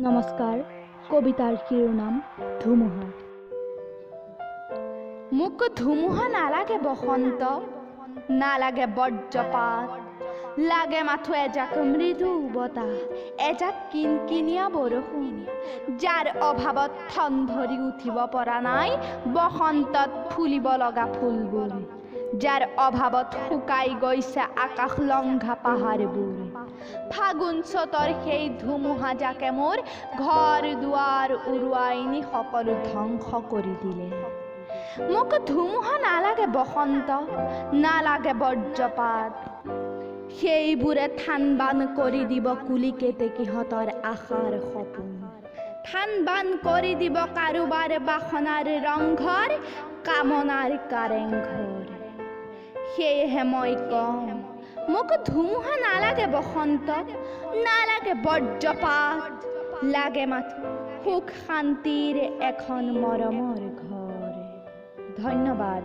নমস্কাৰ। কবিতাৰ শিৰোনাম ধুমুহা। মোক ধুমুহা নালাগে বসন্ত, নালাগে বজ্ৰপাত, লাগে মাথো এজাক মৃদু বতাহ, এজাক কিনকিনীয়া বৰষুণ, যাৰ অভাৱত ঠন ধৰি উঠিব পৰা নাই বসন্তত ফুলিব লগা ফুলবোৰ, যাৰ অভাৱত শুকাই গৈছে আকাশ লংঘা পাহাৰবোৰ। ফাগুন চতৰ সেই ধুমুহা যাকে মোৰ ঘৰ দুৱাৰ উৰুৱাই নি সকলো ধ্বংস কৰি দিলে। মোক ধুমুহা নালাগে বসন্ত, নালাগে বজ্ৰপাত, সেইবোৰে থান বান কৰি দিব কুলি কেতেকীহঁতৰ আশাৰ সপোন। থান বান কৰি দিব কাৰোবাৰ বাসনাৰ ৰংঘৰ, কামনাৰ কাৰেংঘৰ। সেয়েহে মই কওঁ, মোক ধুমুহা নালাগে বসন্ত, নালাগে বজ্ৰপাত, লাগে মাথো সুখ শান্তিৰ এখন মৰমৰ ঘৰ। ধন্যবাদ।